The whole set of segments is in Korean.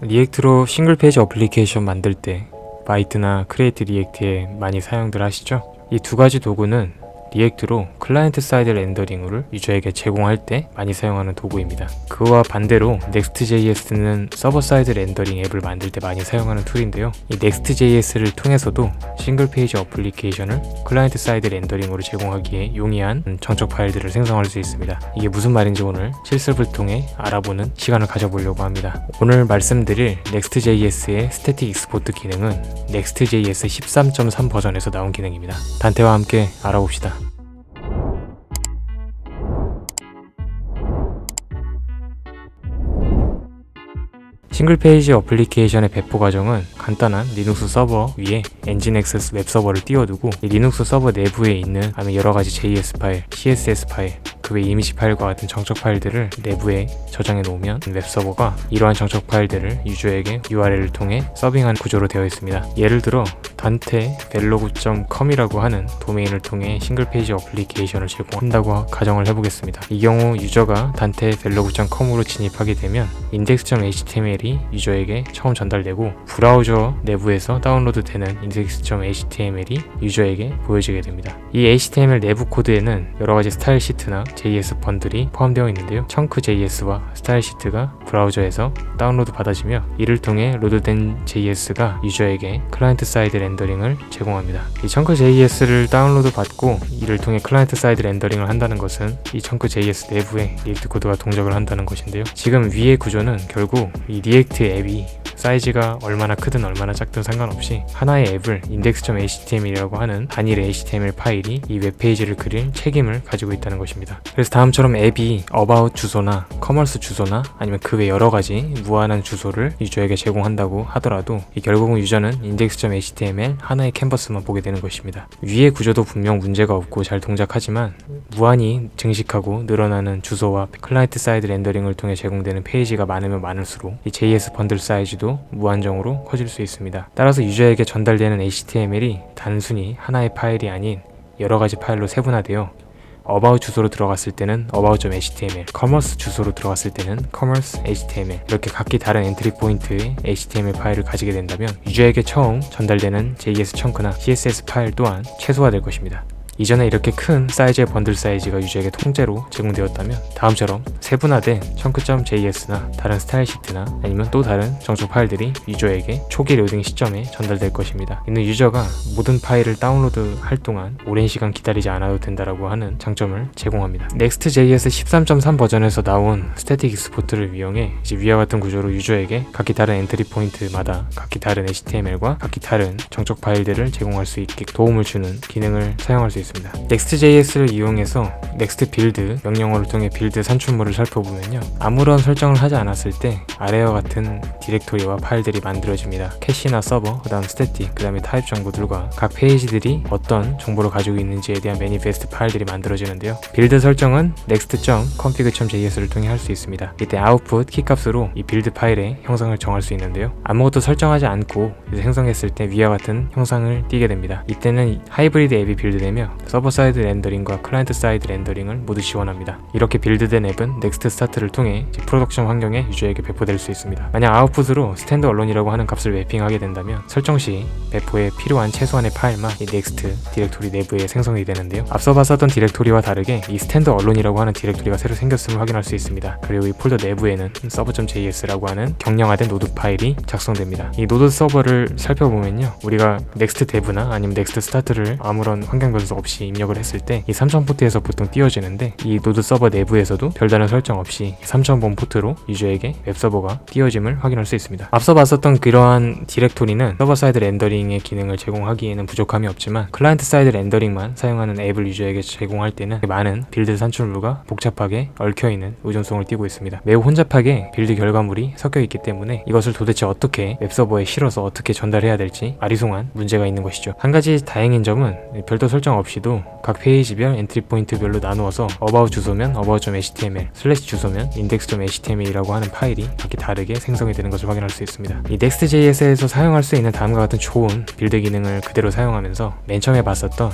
리액트로 싱글 페이지 어플리케이션 만들 때 바이트나 크리에이트 리액트에 많이 사용들 하시죠? 이 두 가지 도구는 리액트로 클라이언트 사이드 렌더링을 유저에게 제공할 때 많이 사용하는 도구입니다. 그와 반대로 Next.js는 서버 사이드 렌더링 앱을 만들 때 많이 사용하는 툴인데요. 이 Next.js를 통해서도 싱글 페이지 어플리케이션을 클라이언트 사이드 렌더링으로 제공하기에 용이한 정적 파일들을 생성할 수 있습니다. 이게 무슨 말인지 오늘 실습을 통해 알아보는 시간을 가져보려고 합니다. 오늘 말씀드릴 Next.js의 스태틱 익스포트 기능은 Next.js 13.3 버전에서 나온 기능입니다. 단테와 함께 알아봅시다. 싱글 페이지 어플리케이션의 배포 과정은 간단한 리눅스 서버 위에 엔진엑스 웹 서버를 띄워두고 이 리눅스 서버 내부에 있는 여러가지 JS 파일, CSS 파일, 그 외 이미지 파일과 같은 정적 파일들을 내부에 저장해 놓으면 웹 서버가 이러한 정적 파일들을 유저에게 URL을 통해 서빙하는 구조로 되어 있습니다. 예를 들어 dantevelog.com이라고 하는 도메인을 통해 싱글 페이지 어플리케이션을 제공한다고 가정을 해보겠습니다. 이 경우 유저가 dantevelog.com으로 진입하게 되면 index.html이 유저에게 처음 전달되고 브라우저 내부에서 다운로드되는 index.html이 유저에게 보여지게 됩니다. 이 HTML 내부 코드에는 여러가지 스타일 시트나 JS 번들이 포함되어 있는데요. chunk.js와 스타일 시트가 브라우저에서 다운로드 받아지며 이를 통해 로드된 JS가 유저에게 클라이언트 사이드 렌더링을 제공합니다. 이 chunk.js를 다운로드 받고 이를 통해 클라이언트 사이드 렌더링을 한다는 것은 이 chunk.js 내부에 리액트 코드가 동작을 한다는 것인데요. 지금 위의 구조는 결국 이 리액트 앱이 사이즈가 얼마나 크든 얼마나 작든 상관없이 하나의 앱을 index.html이라고 하는 단일 HTML 파일이 이 웹페이지를 그릴 책임을 가지고 있다는 것입니다. 그래서 다음처럼 앱이 about 주소나 커머스 주소나 아니면 그 외 여러가지 무한한 주소를 유저에게 제공한다고 하더라도 결국은 유저는 index.html 하나의 캔버스만 보게 되는 것입니다. 위의 구조도 분명 문제가 없고 잘 동작하지만 무한히 증식하고 늘어나는 주소와 클라이언트 사이드 렌더링을 통해 제공되는 페이지가 많으면 많을수록 이 JS 번들 사이즈도 무한정으로 커질 수 있습니다. 따라서 유저에게 전달되는 HTML이 단순히 하나의 파일이 아닌 여러가지 파일로 세분화되어 about 주소로 들어갔을 때는 about.html, commerce 주소로 들어갔을 때는 commerce.html 이렇게 각기 다른 엔트리 포인트의 HTML 파일을 가지게 된다면 유저에게 처음 전달되는 JS 청크나 CSS 파일 또한 최소화될 것입니다. 이전에 이렇게 큰 사이즈의 번들 사이즈가 유저에게 통째로 제공되었다면 다음처럼 세분화된 chunk.js나 다른 스타일 시트나 아니면 또 다른 정적 파일들이 유저에게 초기 로딩 시점에 전달될 것입니다. 이는 유저가 모든 파일을 다운로드 할 동안 오랜 시간 기다리지 않아도 된다라고 하는 장점을 제공합니다. Next.js 13.3 버전에서 나온 스태틱 익스포트를 이용해 위와 같은 구조로 유저에게 각기 다른 엔트리 포인트마다 각기 다른 HTML과 각기 다른 정적 파일들을 제공할 수 있게 도움을 주는 기능을 사용할 수 있습니다. Next.js를 이용해서 next build 명령어를 통해 빌드 산출물을 살펴보면요. 아무런 설정을 하지 않았을 때 아래와 같은 디렉토리와 파일들이 만들어집니다. 캐시나 서버, 그 다음 스태틱, 그 다음에 타입 정보들과 각 페이지들이 어떤 정보를 가지고 있는지에 대한 매니페스트 파일들이 만들어지는데요. 빌드 설정은 next.config.js를 통해 할 수 있습니다. 이때 output 키값으로 이 빌드 파일의 형상을 정할 수 있는데요. 아무것도 설정하지 않고 생성했을 때 위와 같은 형상을 띠게 됩니다. 이때는 하이브리드 앱이 빌드되며 서버 사이드 렌더링과 클라이언트 사이드 렌더링을 모두 지원합니다. 이렇게 빌드된 앱은 넥스트 스타트를 통해 프로덕션 환경에 유저에게 배포될 수 있습니다. 만약 아웃풋으로 스탠드 얼론이라고 하는 값을 매핑하게 된다면 설정 시 배포에 필요한 최소한의 파일만 이 넥스트 디렉토리 내부에 생성이 되는데요. 앞서 봤었던 디렉토리와 다르게 이 스탠드 얼론이라고 하는 디렉토리가 새로 생겼음을 확인할 수 있습니다. 그리고 이 폴더 내부에는 server.js라고 하는 경량화된 노드 파일이 작성됩니다. 이 노드 서버를 살펴보면요. 우리가 넥스트 데브나 아니면 넥스트 스타트를 아무런 환경 변수 없이 입력을 했을 때 이 3000 포트에서 보통 띄워지는데 이 노드 서버 내부에서도 별다른 설정 없이 3000번 포트로 유저에게 웹 서버가 띄워짐을 확인할 수 있습니다. 앞서 봤었던 그러한 디렉토리는 서버 사이드 렌더링의 기능을 제공하기에는 부족함이 없지만 클라이언트 사이드 렌더링만 사용하는 앱을 유저에게 제공할 때는 많은 빌드 산출물과 복잡하게 얽혀있는 의존성을 띠고 있습니다. 매우 혼잡하게 빌드 결과물이 섞여 있기 때문에 이것을 도대체 어떻게 웹 서버에 실어서 어떻게 전달해야 될지 아리송한 문제가 있는 것이죠. 한 가지 다행인 점은 별도 설정 없이 없이도 각 페이지별 엔트리 포인트별로 나누어서 about 주소면 about.html, 슬래시 주소면 index.html이라고 하는 파일이 각기 다르게 생성이 되는 것을 확인할 수 있습니다. 이 Next.js에서 사용할 수 있는 다음과 같은 좋은 빌드 기능을 그대로 사용하면서 맨 처음에 봤었던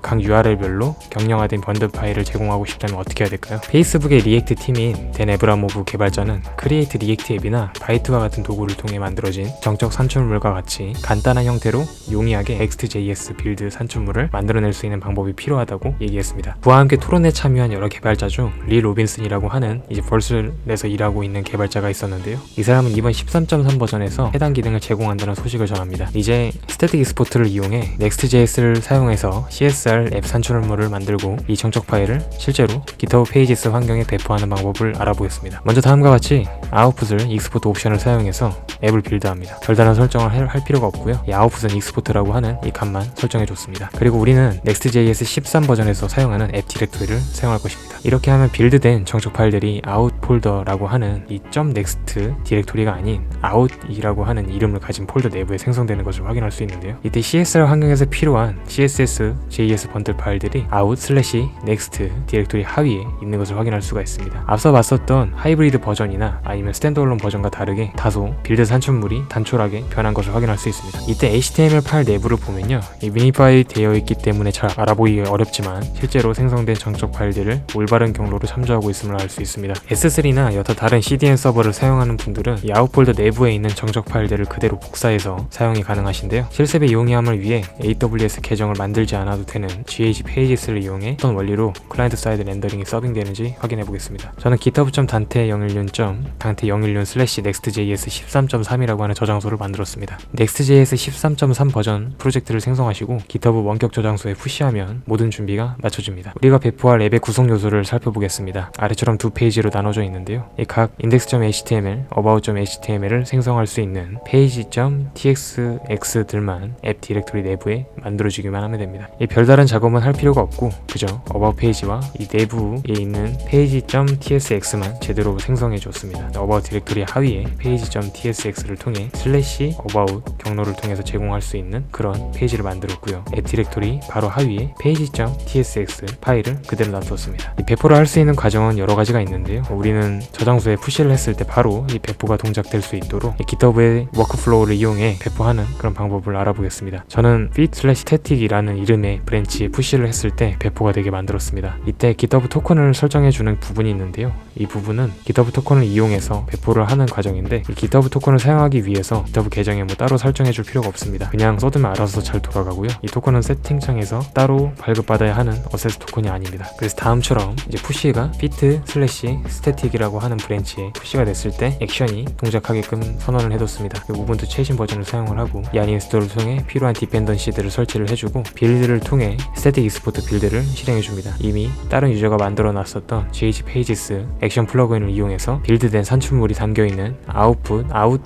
각 URL별로 경량화된 번들 파일을 제공하고 싶다면 어떻게 해야 될까요? 페이스북의 리액트 팀인 댄 에브라모브 개발자는 크리에이트 리액트 앱이나 바이트와 같은 도구를 통해 만들어진 정적 산출물과 같이 간단한 형태로 용이하게 Next.js 빌드 산출물을 만들어낼 수 있는 방법이 필요하다고 얘기했습니다. 그와 함께 토론에 참여한 여러 개발자 중 리 로빈슨이라고 하는 이제 벌슨에서 일하고 있는 개발자가 있었는데요. 이 사람은 이번 13.3 버전에서 해당 기능을 제공한다는 소식을 전합니다. 이제 스태틱 익스포트를 이용해 Next.js를 사용해서 CSR 앱 산출물을 만들고 이 정적 파일을 실제로 GitHub 페이지스 환경에 배포하는 방법을 알아보겠습니다. 먼저 다음과 같이 아웃풋을 익스포트 옵션을 사용해서 앱을 빌드합니다. 별다른 설정을 할 필요가 없고요. 이 아웃풋은 익스포트라고 하는 이 값만 설정해 줬습니다. 그리고 우리는 Next.js 13 버전에서 사용하는 앱 디렉토리를 사용할 것입니다. 이렇게 하면 빌드된 정적 파일들이 out 폴더라고 하는 이 .next 디렉토리가 아닌 out이라고 하는 이름을 가진 폴더 내부에 생성되는 것을 확인할 수 있는데요. 이때 CSR 환경에서 필요한 CSS, JS 번들 파일들이 out/next 디렉토리 하위에 있는 것을 확인할 수가 있습니다. 앞서 봤었던 하이브리드 버전이나 아니면 스탠드얼론 버전과 다르게 다소 빌드 산출물이 단촐하게 변한 것을 확인할 수 있습니다. 이때 HTML 파일 내부를 보면요, 이 미니파이 되어 있기 때문에 잘 알아보기가 어렵지만 실제로 생성된 정적 파일들을 올바른 경로로 참조하고 있음을 알 수 있습니다. S3나 여타 다른 CDN 서버를 사용하는 분들은 이 아웃폴더 내부에 있는 정적 파일들을 그대로 복사해서 사용이 가능하신데요. 실습의 용이함을 위해 AWS 계정을 만들지 않아도 되는 GH 페이지스를 이용해 어떤 원리로 클라이언트 사이드 렌더링이 서빙되는지 확인해 보겠습니다. 저는 github.dante014/next.js 13.3이라고 하는 저장소를 만들었습니다. Next.js 13.3 버전 프로젝트를 생성하시고 GitHub 원격 저장소에 푸시하면 모든 준비가 마쳐집니다. 우리가 배포할 앱의 구성 요소를 살펴보겠습니다. 아래처럼 두 페이지로 나눠져 있는데요. 이 각 index.html, about.html을 생성할 수 있는 page.txx들만 앱 디렉토리 내부에 만들어주기만 하면 됩니다. 이 별다른 작업은 할 필요가 없고 그저 about 페이지와 이 내부에 있는 page.tsx만 제대로 생성해 줬습니다. about 디렉토리 하위에 page.tsx를 통해 /about 경로를 통해서 제공할 수 있는 그런 페이지를 만들었고요. 앱 디렉토리 바로 하위에 page.tsx 파일을 그대로 놔두었습니다. 이 배포를 할 수 있는 과정은 여러 가지가 있는데요. 우리는 저장소에 푸시를 했을 때 바로 이 배포가 동작될 수 있도록 이 GitHub의 워크플로우를 이용해 배포하는 그런 방법을 알아보겠습니다. 저는 fit/static이라는 이름의 브랜치에 푸시를 했을 때 배포가 되게 만들었습니다. 이때 GitHub 토큰을 설정해주는 부분이 있는데요. 이 부분은 GitHub 토큰을 이용해서 배포를 하는 과정인데 이 GitHub 토큰을 사용하기 위해서 GitHub 계정에 뭐 따로 설정해줄 필요가 없습니다. 그냥 써두면 알아서 잘 돌아가고요. 이 토큰은 세팅창에서 따로 발급받아야 하는 어세스 토큰이 아닙니다. 그래서 다음처럼 이제 푸시가 fit/static이라고 하는 브랜치에 푸시가 됐을 때 액션이 동작하게끔 선언을 해뒀습니다. 우분투 최신 버전을 사용을 하고 yarn 인스톨을 통해 필요한 디펜던시들을 설치를 해주고 빌드를 통해 스태틱 익스포트 빌드를 실행해줍니다. 이미 다른 유저가 만들어 놨었던 GH 페이지스 액션 플러그인을 이용해서 빌드된 산출물이 담겨있는 out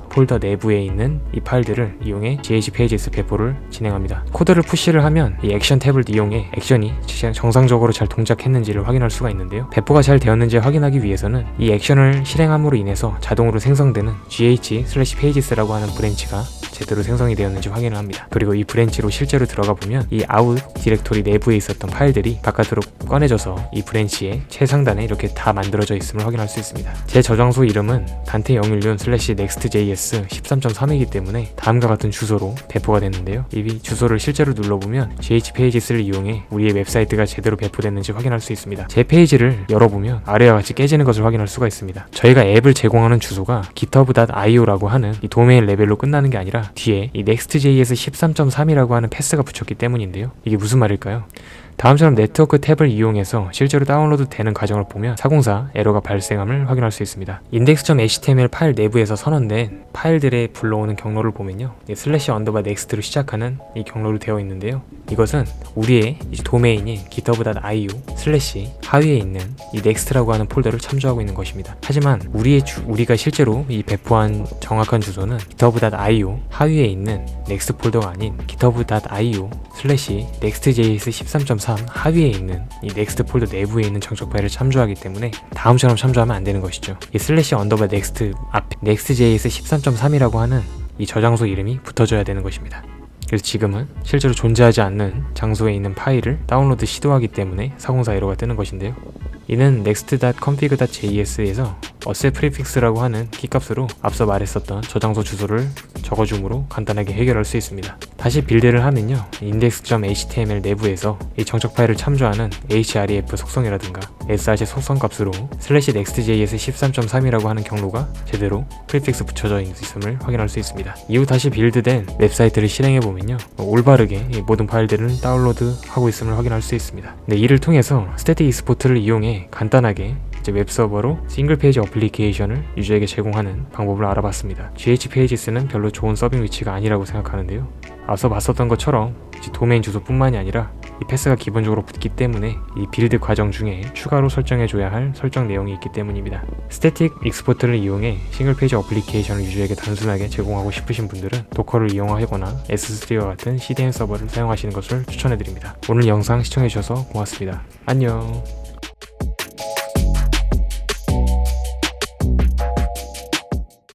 폴더 내부에 있는 이 파일들을 이용해 GH 페이지스 배포를 진행합니다. 코드를 푸시를 하면 이 액션 탭을 이용해 액션이 정상적으로 잘 동작했는지를 확인할 수가 있는데요. 배포가 잘 되었는지 확인하기 위해서는 이 액션을 실행함으로 인해서 자동으로 생성되는 gh/pages라고 하는 브랜치가 제대로 생성이 되었는지 확인을 합니다. 그리고 이 브랜치로 실제로 들어가 보면 이 out 디렉토리 내부에 있었던 파일들이 바깥으로 꺼내져서 이 브랜치의 최상단에 이렇게 다 만들어져 있음을 확인할 수 있습니다. 제 저장소 이름은 dante014/nextjs 13.3이기 때문에 다음과 같은 주소로 배포가 됐는데요. 이 주소를 실제로 눌러보면 GHpages를 이용해 우리의 웹사이트가 제대로 배포됐는지 확인할 수 있습니다. 제 페이지를 열어보면 아래와 같이 깨지는 것을 확인할 수가 있습니다. 저희가 앱을 제공하는 주소가 github.io라고 하는 이 도메인 레벨로 끝나는 게 아니라 뒤에 이 Next.js 13.3이라고 하는 패스가 붙였기 때문인데요. 이게 무슨 말일까요? 다음처럼 네트워크 탭을 이용해서 실제로 다운로드 되는 과정을 보면 404 에러가 발생함을 확인할 수 있습니다. index.html 파일 내부에서 선언된 파일들의 불러오는 경로를 보면요, /_next로 시작하는 이 경로로 되어 있는데요. 이것은 우리의 도메인인 github.io 하위에 있는 이 next라고 하는 폴더를 참조하고 있는 것입니다. 하지만 우리가 실제로 이 배포한 정확한 주소는 github.io 하위에 있는 next 폴더가 아닌 github.io /nextjs 13.3 하위에 있는 이 next 폴더 내부에 있는 정적 파일을 참조하기 때문에 다음처럼 참조하면 안 되는 것이죠. 이 /_next 앞에 nextjs 13.3이라고 하는 이 저장소 이름이 붙어줘야 되는 것입니다. 그래서 지금은 실제로 존재하지 않는 장소에 있는 파일을 다운로드 시도하기 때문에 404 에러가 뜨는 것인데요. 이는 next.config.js에서 어셋 프리픽스라고 하는 키값으로 앞서 말했었던 저장소 주소를 적어줌으로 간단하게 해결할 수 있습니다. 다시 빌드를 하면요, index.html 내부에서 이 정적 파일을 참조하는 href 속성이라든가 src 속성 값으로 /nextjs 13.3이라고 하는 경로가 제대로 프리픽스 붙여져 있음을 확인할 수 있습니다. 이후 다시 빌드된 웹사이트를 실행해보면요, 올바르게 이 모든 파일들을 다운로드하고 있음을 확인할 수 있습니다. 네, 이를 통해서 스태틱 익스포트를 이용해 간단하게 웹서버로 싱글 페이지 어플리케이션을 유저에게 제공하는 방법을 알아봤습니다. GHPages는 별로 좋은 서빙 위치가 아니라고 생각하는데요. 앞서 봤었던 것처럼 도메인 주소뿐만이 아니라 이 패스가 기본적으로 붙기 때문에 이 빌드 과정 중에 추가로 설정해줘야 할 설정 내용이 있기 때문입니다. 스태틱 익스포트를 이용해 싱글 페이지 어플리케이션을 유저에게 단순하게 제공하고 싶으신 분들은 도커를 이용하거나 S3와 같은 CDN 서버를 사용하시는 것을 추천해드립니다. 오늘 영상 시청해주셔서 고맙습니다. 안녕.